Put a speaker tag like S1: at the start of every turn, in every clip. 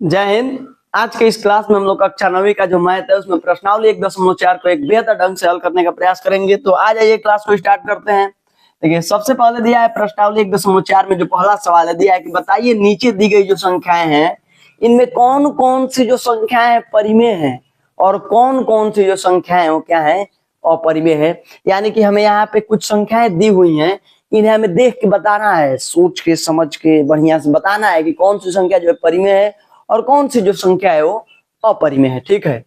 S1: जय हिंद। आज के इस क्लास में हम लोग कक्षा 9वीं का जो मैथ है उसमें प्रश्नावली 1.4 को एक बेहतर ढंग से हल करने का प्रयास करेंगे। तो आ जाइए क्लास को स्टार्ट करते हैं। देखिए सबसे पहले दिया है प्रश्नावली 1.4 में जो पहला सवाल है दिया है कि बताइए नीचे दी गई जो संख्याएं हैं इनमें कौन कौन सी जो संख्याएं परिमेय हैं और कौन कौन सी जो संख्याएं वो क्या है अपरिमेय है। यानी कि हमें यहाँ पे कुछ संख्याएं दी हुई हैं, इन्हें हमें देख के बताना है, सोच के समझ के बढ़िया से बताना है कि कौन सी संख्या जो है परिमेय है और कौन सी जो संख्या है वो अपरिमेय है। ठीक है,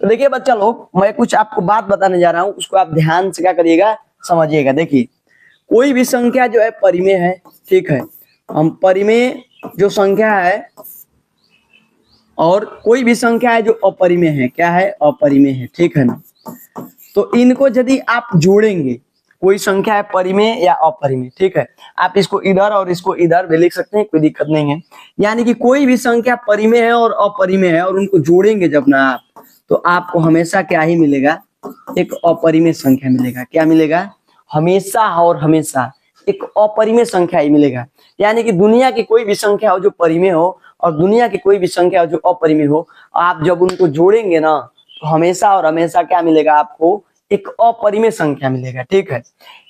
S1: तो देखिए बच्चा लोग मैं कुछ आपको बात बताने जा रहा हूं, उसको आप ध्यान से क्या करिएगा, समझिएगा। देखिए कोई भी संख्या जो है परिमेय है, ठीक है, हम परिमेय जो संख्या है और कोई भी संख्या है जो अपरिमेय है, क्या है, अपरिमेय है, ठीक है ना। तो इनको यदि आप जोड़ेंगे, कोई संख्या है परिमेय या अपरिमेय, ठीक है, आप इसको इधर और इसको इधर भी लिख सकते हैं, कोई दिक्कत नहीं है। यानी कि कोई भी संख्या परिमेय है और अपरिमेय है और उनको जोड़ेंगे जब ना आप, तो आपको हमेशा क्या ही मिलेगा, एक अपरिमेय संख्या मिलेगा। क्या मिलेगा, हमेशा और हमेशा एक अपरिमेय संख्या ही मिलेगा। यानी कि दुनिया की कोई भी संख्या हो जो परिमेय हो और दुनिया की कोई भी संख्या हो जो अपरिमेय हो, आप जब उनको जोड़ेंगे ना तो हमेशा और हमेशा क्या मिलेगा, आपको एक अपरिमेय संख्या मिलेगा। ठीक है,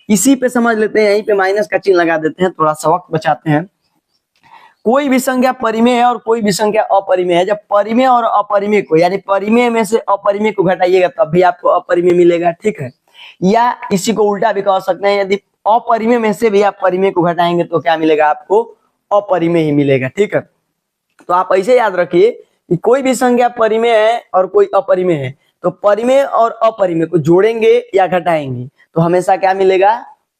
S1: इसी पे समझ लेते हैं, यहीं पे माइनस का चिन्ह लगा देते हैं, थोड़ा सा वक्त बचाते हैं। कोई भी संख्या परिमेय है और कोई भी संख्या अपरिमेय है। जब परिमेय और अपरिमेय को, यानी परिमेय में से अपरिमेय को घटाइएगा तब भी आपको अपरिमेय मिलेगा। ठीक है, या इसी को उल्टा भी कह सकते हैं, यदि अपरिमेय में से भी आप परिमेय को घटाएंगे तो क्या मिलेगा, आपको अपरिमेय ही मिलेगा। ठीक है, तो आप ऐसे याद रखिए कि कोई भी संख्या परिमेय है और कोई अपरिमेय है, तो परिमेय और अपरिमेय को जोड़ेंगे या घटाएंगे तो हमेशा क्या मिलेगा,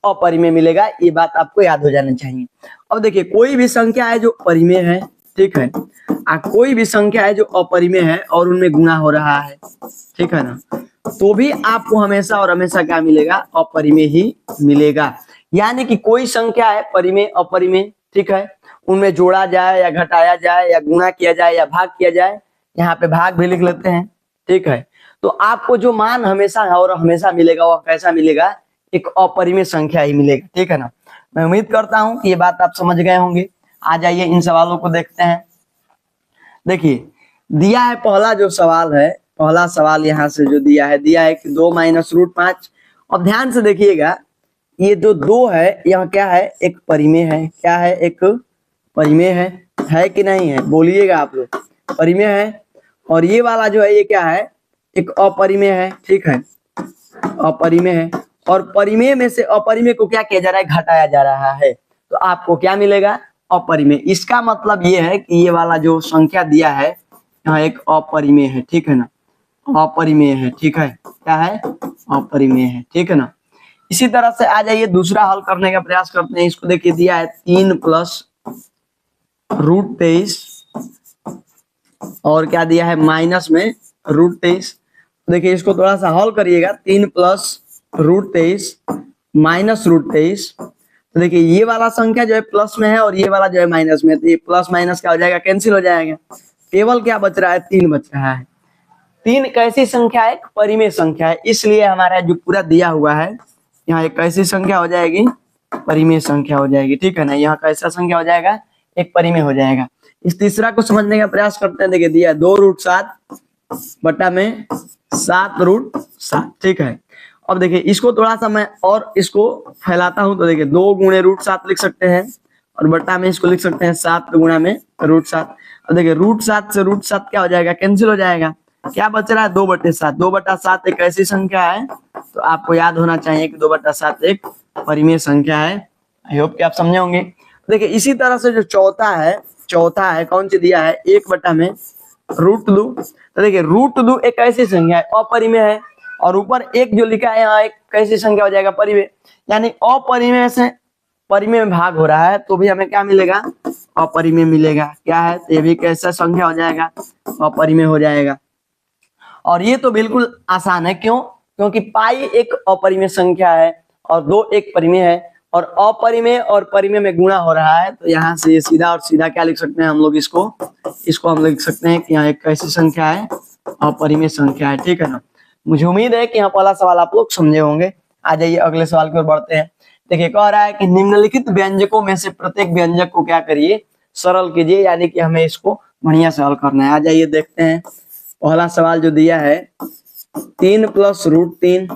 S1: अपरिमेय मिलेगा। ये बात आपको याद हो जाना चाहिए। अब देखिए कोई भी संख्या है जो परिमेय है, ठीक है, कोई भी संख्या है जो अपरिमेय है और उनमें गुणा हो रहा है, ठीक है ना, तो भी आपको हमेशा और हमेशा क्या मिलेगा, अपरिमेय ही मिलेगा। यानी कि कोई संख्या है परिमेय अपरिमेय, ठीक है, उनमें जोड़ा जाए या घटाया जाए या गुणा किया जाए या भाग किया जाए, यहाँ पे भाग भी लिख लेते हैं, ठीक है, तो आपको जो मान हमेशा और हमेशा मिलेगा वो कैसा मिलेगा, एक अपरिमेय संख्या ही मिलेगा। ठीक है ना, मैं उम्मीद करता हूं कि ये बात आप समझ गए होंगे। आ जाइए इन सवालों को देखते हैं। देखिए दिया है पहला जो सवाल है, पहला सवाल यहाँ से जो दिया है कि 2 माइनस रूट 5। अब ध्यान से देखिएगा, ये जो 2 है यहाँ क्या है, एक परिमेय है। क्या है, एक परिमेय है कि नहीं है, बोलिएगा आप लोग, परिमेय है। और ये वाला जो है ये क्या है, एक अपरिमेय है। ठीक है, अपरिमेय है और परिमेय में से अपरिमेय को क्या किया जा रहा है, घटाया जा रहा है, तो आपको क्या मिलेगा, अपरिमेय। इसका मतलब ये है कि ये वाला जो संख्या दिया है यहाँ एक अपरिमेय है। ठीक है ना, अपरिमेय है। ठीक है, क्या है, अपरिमेय है। ठीक है ना, इसी तरह से आ जाइए दूसरा हल करने का प्रयास करते हैं। इसको देखिए दिया है 3 प्लस रूट 23 और क्या दिया है माइनस में रूट 23। देखिए इसको थोड़ा सा हल करिएगा, 3 प्लस रूट 23 माइनस रूट 23। तो देखिए ये वाला संख्या जो है प्लस में है और ये वाला जो है माइनस में, तो ये प्लस माइनस क्या हो जाएगा, कैंसिल हो जाएगा। केवल क्या बच रहा है, 3 बच रहा है। 3 कैसी संख्या है, परिमेय संख्या है, इसलिए हमारा जो पूरा दिया हुआ है यहाँ एक कैसी संख्या हो जाएगी, परिमेय संख्या हो जाएगी। ठीक है ना, यहाँ कैसा संख्या हो जाएगा, एक परिमेय हो जाएगा। इस तीसरा को समझने का प्रयास करते हैं। देखिए दिया 2 रूट 7 बटा में 7 रूट 7। ठीक है, अब देखिए इसको थोड़ा सा मैं और इसको फैलाता हूं, तो देखिए 2 गुणे रूट 7 लिख सकते हैं और बटा में इसको लिख सकते हैं 7 गुणा में रूट 7। अब देखिए रूट 7 से रूट 7 क्या हो जाएगा, कैंसिल हो जाएगा। क्या बच रहा है, 2/7। 2/7 एक ऐसी संख्या है, तो आपको याद होना चाहिए कि 2/7 एक परिमेय संख्या है। आई होप कि आप समझे होंगे। देखिए इसी तरह से जो चौथा है कौन सी दिया है, 1 में रूट 2। तो देखिए रूट 2 एक ऐसी संख्या है, अपरिमेय है, और ऊपर एक जो लिखा है यहाँ एक कैसी संख्या हो जाएगा, परिमेय। यानी अपरिमेय से परिमेय में भाग हो रहा है तो भी हमें क्या मिलेगा, अपरिमेय मिलेगा। क्या है, तो ये भी कैसा संख्या हो जाएगा, अपरिमेय हो जाएगा। और ये तो बिल्कुल आसान है, क्यों, क्योंकि पाई एक अपरिमेय संख्या है और 2 एक परिमेय है, और अपरिमेय और परिमेय में गुणा हो रहा है, तो यहाँ से ये सीधा और सीधा क्या लिख सकते हैं हम लोग, इसको हम लिख सकते हैं कि यहाँ एक कैसी संख्या है, अपरिमेय संख्या है। ठीक है ना, मुझे उम्मीद है कि यहाँ पहला सवाल आप लोग समझे होंगे। आ जाइए अगले सवाल की ओर बढ़ते हैं। देखिए कह रहा है कि निम्नलिखित व्यंजकों में से प्रत्येक व्यंजक को क्या करिए, सरल कीजिए, यानी कि हमें इसको बढ़िया से हल करना है। आ जाइए देखते हैं पहला सवाल जो दिया है 3 + √3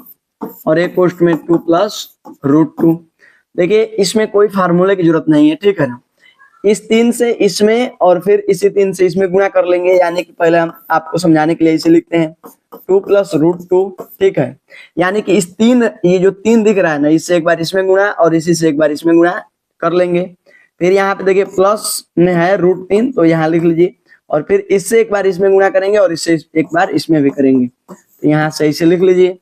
S1: और एक पोस्ट में 2 + √2। देखिए इसमें कोई फार्मूले की जरूरत नहीं है, ठीक है ना। इस 3 से इसमें और फिर इसी 3 से इसमें गुणा कर लेंगे, यानी कि पहले हम आपको समझाने के लिए इसे लिखते हैं 2 + √2, ठीक है। यानी कि इस 3 ये जो 3 दिख रहा है ना, इससे एक बार इसमें गुणा और इसी से एक बार इसमें गुणा कर लेंगे। फिर यहाँ पे देखिए प्लस में है √3 तो यहाँ लिख लीजिए, और फिर इससे एक बार इसमें गुणा करेंगे और इससे एक बार इसमें भी करेंगे, तो यहाँ सही से लिख लीजिए।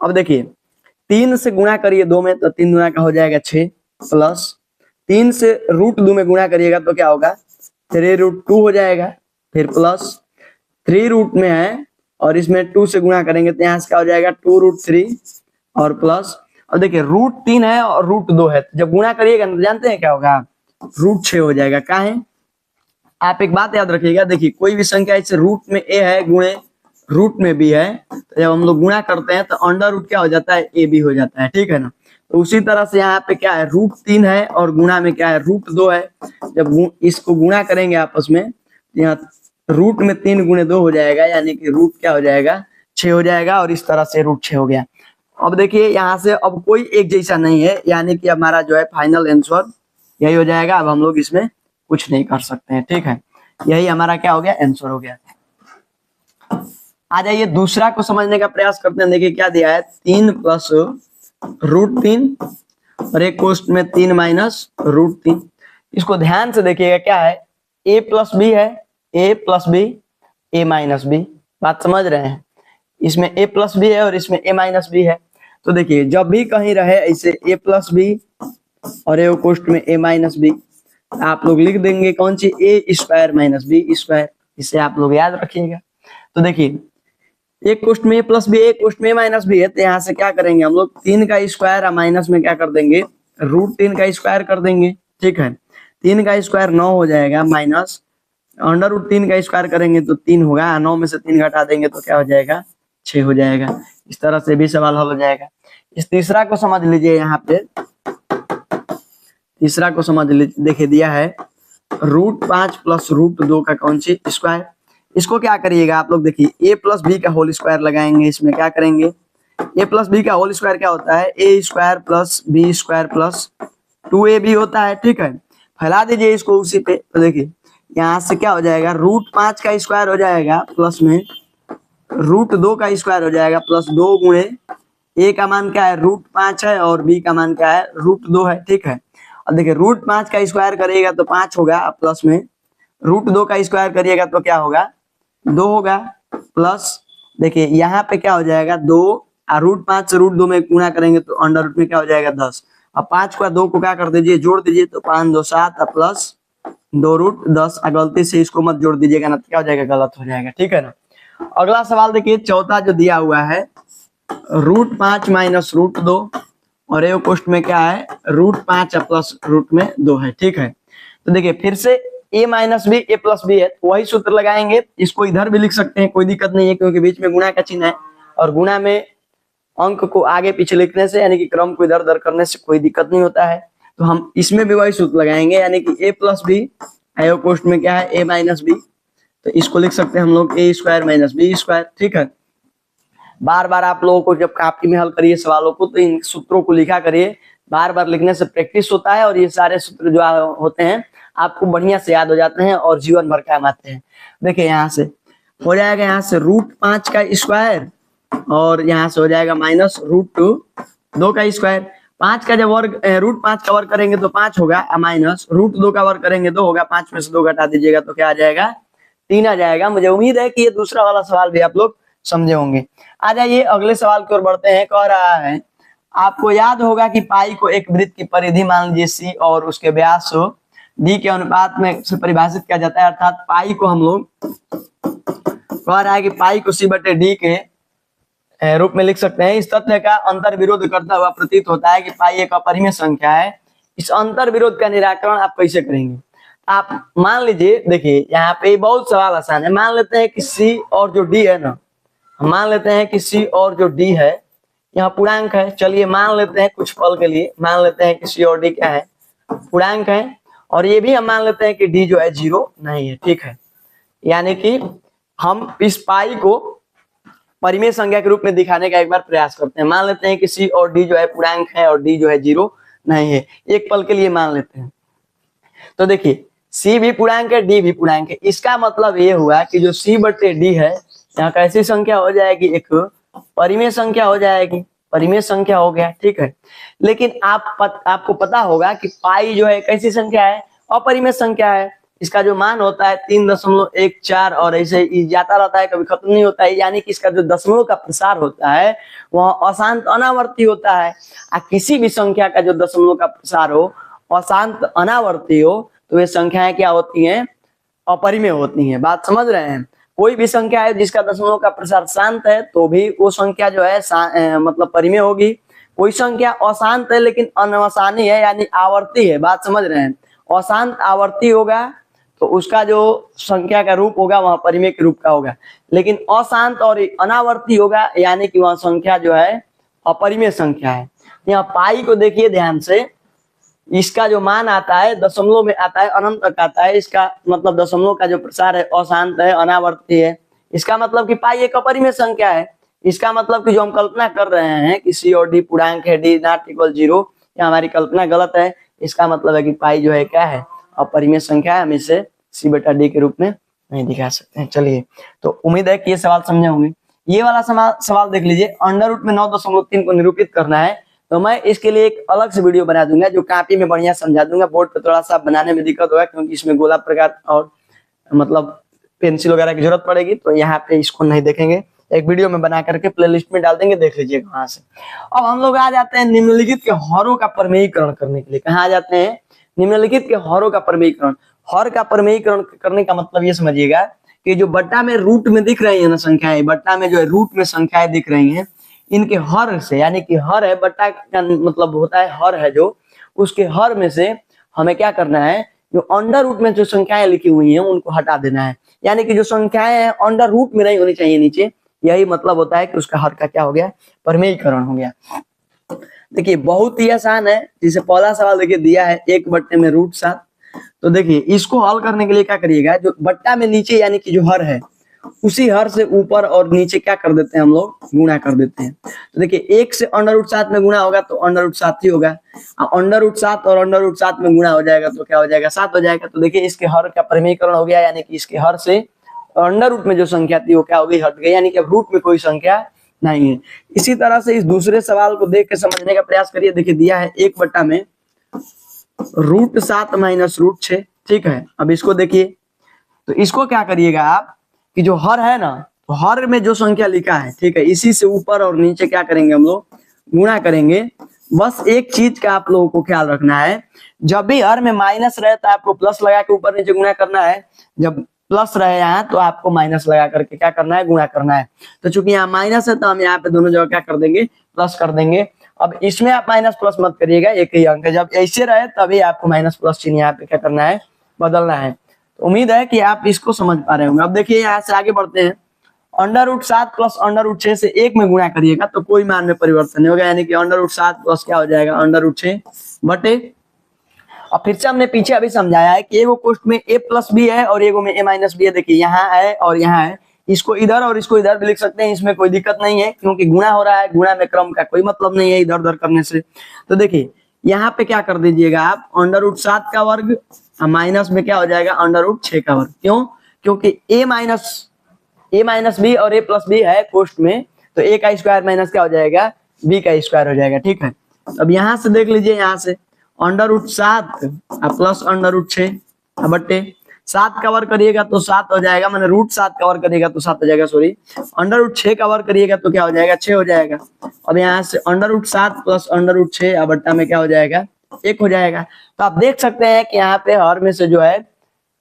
S1: अब देखिए 3 से गुणा करिए 2 में तो 3 गुणा का हो जाएगा 6, प्लस 3 से √2 में गुणा करिएगा तो क्या होगा 3√2 हो जाएगा, फिर प्लस 3 रूट में है और इसमें 2 से गुणा करेंगे तो यहाँ से क्या हो जाएगा 2√3 और प्लस, और देखिए √3 है और √2 है, तो जब गुणा करिएगा तो जानते हैं क्या होगा √6 हो जाएगा। क्या है, आप एक बात याद रखिएगा, देखिए कोई भी संख्या इसे रूट में a है गुणे रूट में b है, तो जब हम लोग गुणा करते हैं तो अंडर रूट क्या हो जाता है a b हो जाता है, ठीक है ना। तो उसी तरह से यहाँ पे क्या है √3 है और गुणा में क्या है √2 है, जब इसको गुणा करेंगे आपस में यहाँ रूट में 3 × 2 हो जाएगा, यानी कि रूट क्या हो जाएगा 6 हो जाएगा, और इस तरह से √6 हो गया। अब देखिए यहाँ से अब कोई एक जैसा नहीं है, यानी कि हमारा जो है फाइनल आंसर यही हो जाएगा। अब हम लोग इसमें कुछ नहीं कर सकते हैं, ठीक है। यही हमारा क्या हो गया आंसर हो गया। आ जाइए दूसरा को समझने का प्रयास करते हैं। देखिए क्या दिया है 3 + √3 और एक कोष्ट में 3 - √3। इसको ध्यान से देखिएगा, क्या है a + b है, a + b a - b, बात समझ रहे हैं। इसमें a + b है और इसमें a - b है, तो देखिए जब भी कहीं रहे ऐसे a + b और एक कोष्ट में a - b, आप लोग लिख देंगे कौन सी a² - b², इसे आप लोग याद रखिएगा। तो देखिए एक कोष्ट में a + b एक कोष्ट में a - b है, तो यहाँ से क्या करेंगे हम लोग 3 का स्क्वायर माइनस में क्या कर देंगे √3 का स्क्वायर कर देंगे, ठीक है। 3 का स्क्वायर 9 हो जाएगा, माइनस अंडर√3 का स्क्वायर करेंगे तो 3 होगा, 9 में से 3 घटा देंगे तो क्या हो जाएगा 6 हो जाएगा। इस तरह से भी सवाल हल हो जाएगा। इस तीसरा को समझ लीजिए, यहाँ पे तीसरा को समझ लीजिए। देखिए दिया है √5 + √2 का कौन सी स्क्वायर। इसको क्या करिएगा आप लोग, देखिए a + b का होल स्क्वायर लगाएंगे। इसमें क्या करेंगे a + b का होल स्क्वायर क्या होता है a² + b² + 2ab होता है, ठीक है। फैला दीजिए इसको उसी पे, तो देखिए यहाँ से क्या हो जाएगा √5 का स्क्वायर हो जाएगा, प्लस में √2 का स्क्वायर हो जाएगा, प्लस 2 × a का मान क्या है √5 है और b का मान क्या है √2 है, ठीक है। और देखिए √5 का स्क्वायर करिएगा तो 5 होगा, प्लस में √2 का स्क्वायर करिएगा तो क्या होगा 2 होगा, प्लस देखिए यहाँ पे क्या हो जाएगा 2, और √5 से √2 में गुणा करेंगे तो अंडर रूट में क्या हो जाएगा 10। अब 5 का 2 को क्या कर दीजिए जोड़ दीजिए, तो 5 × 2 = 7 प्लस 2√10। गलती से इसको मत जोड़ दीजिएगा ना, तो क्या हो जाएगा गलत हो जाएगा, ठीक है ना। अगला सवाल देखिए चौथा जो दिया हुआ है √5 - √2 और एक कोष्ट में क्या है √5 प्लस √2 है, ठीक है। तो देखिए फिर से a - b a + b है, तो वही सूत्र लगाएंगे। इसको इधर भी लिख सकते हैं, कोई दिक्कत नहीं है, क्योंकि बीच में गुणा का चिन्ह है, और गुणा में अंक को आगे पीछे लिखने से यानी कि क्रम को इधर उधर करने से कोई दिक्कत नहीं होता है। तो हम इसमें भी वही सूत्र लगाएंगे, यानी कि a + b एक कोष्ट में क्या है a - b, तो इसको लिख सकते हैं हम लोग a² - b², ठीक है। बार बार आप लोगों को जब कॉपी में हल करिए सवालों को तो इन सूत्रों को लिखा करिए, बार बार लिखने से प्रैक्टिस होता है और ये सारे सूत्र जो होते हैं आपको बढ़िया से याद हो जाते हैं और जीवन भर काम आते हैं। देखिए यहाँ से हो जाएगा, यहाँ से √5 का स्क्वायर और यहाँ से हो जाएगा माइनस √2 का स्क्वायर। 5 का जब वर्ग √5 का वर्ग करेंगे तो 5 होगा, माइनस √2 का वर्ग करेंगे 2 होगा, 5 में से 2 घटा दीजिएगा तो क्या आ जाएगा 3 आ जाएगा। मुझे उम्मीद है कि ये दूसरा वाला सवाल भी आप लोग समझे होंगे। आ जाइए अगले सवाल की ओर बढ़ते हैं। कह रहा है आपको याद होगा कि पाई को एक वृत्त की परिधि मान लीजिए c और उसके व्यास d के अनुपात में से परिभाषित किया जाता है, अर्थात पाई को हम लोग कह रहा है कि पाई को c/d के रूप में लिख सकते हैं। इस तथ्य का अंतर विरोध करता हुआ प्रतीत होता है कि पाई एक अपरिमेय संख्या है। इस अंतर विरोध का निराकरण आप कैसे करेंगे? आप मान लीजिए, देखिए यहाँ पे बहुत सवाल आसान है। मान लेते हैं कि c और जो d है ना, मान लेते हैं कि c और जो d है यहाँ पूर्णांक है। चलिए मान लेते हैं कुछ पल के लिए, मान लेते हैं कि c और d क्या है पूर्णांक है, और ये भी हम मान लेते हैं कि d जो है 0 नहीं है, ठीक है। यानी कि हम इस पाई को परिमेय संख्या के रूप में दिखाने का एक बार प्रयास करते हैं। मान लेते हैं कि सी और डी जो है पूर्णांक है और डी जो है 0 नहीं है, एक पल के लिए मान लेते हैं। तो देखिए सी भी पूर्णांक है, डी भी पूर्णांक है। इसका मतलब ये हुआ कि जो सी बटे डी है यहाँ कैसी संख्या हो जाएगी, एक परिमेय संख्या हो जाएगी, परिमेय संख्या हो गया, ठीक है। लेकिन आपको पता होगा कि पाई जो है कैसी संख्या है, अपरिमेय संख्या है। इसका जो मान होता है 3.14 और ऐसे ही जाता रहता है, कभी खत्म नहीं होता है। यानी कि इसका जो दशमलव का प्रसार होता है वह अशांत अनावर्ती होता है। किसी भी संख्या का जो दशमलव का प्रसार हो, अशांत अनावर्ती हो, तो वे संख्याएं क्या होती हैं, अपरिमेय होती हैं। बात समझ रहे हैं। कोई भी संख्या है जिसका दशमलव का प्रसार शांत है तो भी वो संख्या जो है मतलब परिमेय होगी। कोई संख्या अशांत है लेकिन अनवसानी है यानी आवर्ती है, बात समझ रहे हैं, अशांत आवर्ती होगा तो उसका जो संख्या का रूप होगा वह परिमेय के रूप का होगा। लेकिन अशांत और अनावर्ती होगा यानी कि वह संख्या जो है अपरिमेय संख्या है। यहाँ पाई को देखिए ध्यान से, इसका जो मान आता है दशमलव में आता है, अनंत तक आता है। इसका मतलब दशमलव का जो प्रसार है अशांत है, अनावर्ती है। इसका मतलब कि पाई एक अपरिमेय संख्या है। इसका मतलब कि जो हम कल्पना कर रहे हैं कि सी और डी पूर्णांक है, डी नॉट इक्वल 0, ये हमारी कल्पना गलत है। इसका मतलब है कि पाई जो है क्या है, अपरिमेय संख्या है। हम इसे सी बटा डी के रूप में नहीं दिखा सकते हैं। चलिए, तो उम्मीद है कि ये सवाल समझे होंगे। ये वाला सवाल देख लीजिए, अंडर रूट में 9.3 को निरूपित करना है। तो मैं इसके लिए एक अलग से वीडियो बना दूंगा जो कापी में बढ़िया समझा दूंगा। बोर्ड पे थोड़ा सा बनाने में दिक्कत होगा क्योंकि इसमें गोला प्रकार और मतलब पेंसिल वगैरह की जरूरत पड़ेगी, तो यहाँ पे इसको नहीं देखेंगे। एक वीडियो में बना करके प्लेलिस्ट में डाल देंगे, देख लीजिएगा वहां से। अब हम लोग आ जाते हैं निम्नलिखित के हरों का प्रमेयीकरण करने के लिए। कहाँ आ जाते हैं, निम्नलिखित के हरों का प्रमेयीकरण। हर का प्रमेयीकरण करने का मतलब ये समझिएगा कि जो बट्टा में रूट में दिख रही है ना संख्याएं, बट्टा में जो है रूट में संख्याएं दिख रही हैं, इनके हर से, यानी कि हर है बट्टा का मतलब होता है हर है जो, उसके हर में से हमें क्या करना है, जो अंडर रूट में जो संख्याएं लिखी हुई हैं उनको हटा देना है। यानी कि जो संख्याएं हैं अंडर रूट में नहीं होनी चाहिए नीचे, यही मतलब होता है कि उसका हर का क्या हो गया, प्रमेयीकरण हो गया। देखिए बहुत ही आसान है। जैसे पहला सवाल देखिए दिया है 1 बट्टे में √7। तो देखिए इसको हल करने के लिए क्या करिएगा, जो बट्टा में नीचे यानी कि जो हर है उसी हर से ऊपर और नीचे क्या कर देते हैं हम लोग, गुणा कर देते हैं। तो देखिए 1 से √7 में गुणा होगा तो √7 ही होगा। √7 और √7 में गुणा हो जाएगा तो क्या हो जाएगा, 7 हो जाएगा। तो देखिए इसके हर का प्रमेयीकरण हो गया, यानी कि इसके हर से अंडर रूट में जो संख्या थी वो क्या हो गई, हट गई, यानी कि अब रूट में कोई संख्या नहीं है। इसी तरह से इस दूसरे सवाल को देख के समझने का प्रयास करिए। देखिए दिया है 1 बट्टा में √7 माइनस √6, ठीक है। अब इसको देखिए, तो इसको क्या करिएगा आप कि जो हर है ना, तो हर में जो संख्या लिखा है, ठीक है, इसी से ऊपर और नीचे क्या करेंगे हम लोग, गुणा करेंगे। बस एक चीज का आप लोगों को ख्याल रखना है, जब भी हर में माइनस रहे तो आपको प्लस लगा के ऊपर नीचे गुणा करना है, जब प्लस रहे यहाँ तो आपको माइनस लगा करके क्या करना है, गुणा करना है। तो चूंकि यहाँ माइनस है तो हम यहाँ पे दोनों जगह क्या कर देंगे, प्लस कर देंगे। अब इसमें आप माइनस प्लस मत करिएगा, एक ही अंक है, जब ऐसे रहे तभी आपको माइनस प्लस चिन्ह यहाँ पे क्या करना है, बदलना है। तो उम्मीद है कि आप इसको समझ पा रहे होंगे। अब देखिए यहाँ से आगे बढ़ते हैं। √7 प्लस √6 से 1 में गुणा करिएगा तो कोई मान में परिवर्तन नहीं होगा, यानी कि √7 प्लस क्या हो जाएगा, √6 बटे। और फिर से हमने पीछे अभी समझाया है कि एगो कोष्ठ में a प्लस बी है और एगो में a माइनस बी है। देखिए यहाँ है और यहाँ है, इसको इधर और इसको इधर भी लिख सकते हैं, इसमें कोई दिक्कत नहीं है क्योंकि गुणा हो रहा है, गुणा में क्रम का कोई मतलब नहीं है इधर उधर करने से। तो देखिए यहाँ पे क्या कर दीजिएगा आप, √7 का वर्ग माइनस में क्या हो जाएगा, √6 का वर्ग। क्यों, क्योंकि a माइनस बी और a प्लस बी है कोष्ठ में, तो a का स्क्वायर माइनस क्या हो जाएगा, b का स्क्वायर हो जाएगा, ठीक है। अब यहाँ से देख लीजिए, यहाँ से √7 प्लस √6 बट्टे 7 का वर्ग करिएगा तो 7 हो जाएगा, मैंने √7 का वर्ग करिएगा तो 7 हो जाएगा, सॉरी, √6 का वर्ग करिएगा तो क्या हो जाएगा, 6 हो जाएगा। अब यहाँ से √7 प्लस √6 बट्टा में क्या हो जाएगा, 1 हो जाएगा। तो आप देख सकते हैं कि यहाँ पे हर में से जो है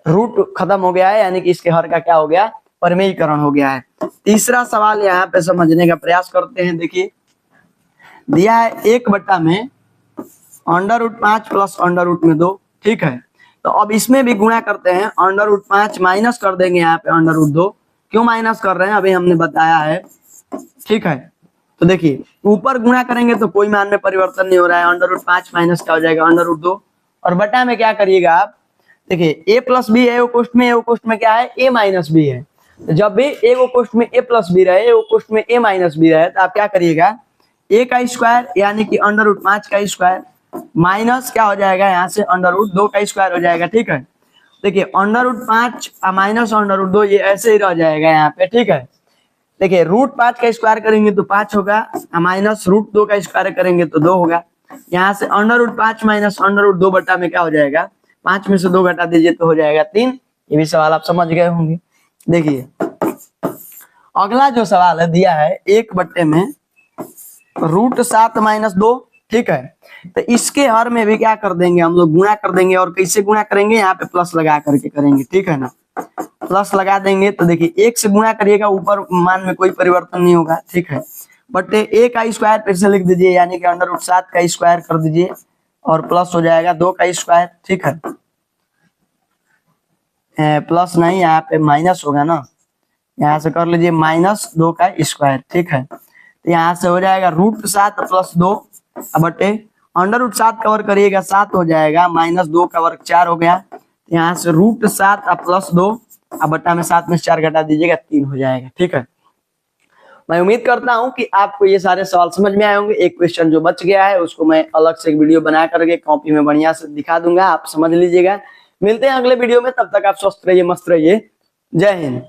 S1: रूट खत्म हो गया है, यानी कि इसके हर का क्या हो गया, प्रमेयीकरण हो गया है। तीसरा सवाल यहाँ पे समझने का प्रयास करते हैं। देखिए दिया है 1 बट्टा में √5 प्लस √2, ठीक है। तो अब इसमें भी गुणा करते हैं, √5 माइनस कर देंगे यहाँ पे √2। क्यों माइनस कर रहे हैं अभी हमने बताया है, ठीक है। तो देखिए ऊपर गुणा करेंगे तो कोई मान में परिवर्तन नहीं हो रहा है, √5 माइनस क्या हो जाएगा, √2। और बटा में क्या करिएगा आप, देखिए ए प्लस बी है, ए कोष्ठ में क्या है, ए माइनस बी है। तो जब भी ए कोष्ठ में ए प्लस बी रहे, ए कोष्ठ में ए माइनस बी रहे, तो आप क्या करिएगा, ए का स्क्वायर यानी कि अंडर रूट 5 का स्क्वायर माइनस क्या हो जाएगा, यहाँ से अंडर रूट 2 का स्क्वायर हो जाएगा। ठीक है, देखिए under root 5 minus under root 2 ये ऐसे ही रह जाएगा यहाँ पे। ठीक है, देखिए रूट 5 का स्क्वायर करेंगे तो 5 होगा, माइनस रूट 2 का स्क्वायर करेंगे तो 2 होगा। यहाँ से under root 5 minus under root 2 बटा में क्या हो जाएगा, 5 में से 2 घटा दीजिए तो हो जाएगा 3। ये भी सवाल आप समझ गए होंगे। देखिए अगला जो सवाल है दिया है 1 बट्टे में रूट 7 माइनस 2। ठीक है, तो इसके हर में भी क्या कर देंगे हम लोग, गुणा कर देंगे। और कैसे गुणा करेंगे, यहाँ पे प्लस लगा करके करेंगे। ठीक है ना, प्लस लगा देंगे तो देखिए 1 से गुणा करिएगा, ऊपर मान में कोई परिवर्तन नहीं होगा। ठीक है, बट ए का स्क्वायर फिर से लिख दीजिए, यानी कि अंडर रूट 7 का स्क्वायर कर दीजिए और प्लस हो जाएगा 2 का स्क्वायर। ठीक है, प्लस नहीं, यहाँ पे माइनस होगा ना, यहाँ से कर लीजिए माइनस 2 का स्क्वायर। ठीक है, तो यहाँ से हो जाएगा रूट 7 प्लस 2 बटे अंडर रूट 7 का वर्ग करिएगा 7 हो जाएगा, माइनस 2 का वर्ग 4 हो गया। यहाँ से रूट 7 प्लस 2 बटा में 7 में 4 घटा दीजिएगा 3 हो जाएगा। ठीक है, मैं उम्मीद करता हूं कि आपको ये सारे सवाल समझ में आए होंगे। एक क्वेश्चन जो बच गया है उसको मैं अलग से एक वीडियो बना करके कॉपी में बढ़िया से दिखा दूंगा, आप समझ लीजिएगा। मिलते हैं अगले वीडियो में, तब तक आप स्वस्थ रहिए, मस्त रहिए। जय हिंद।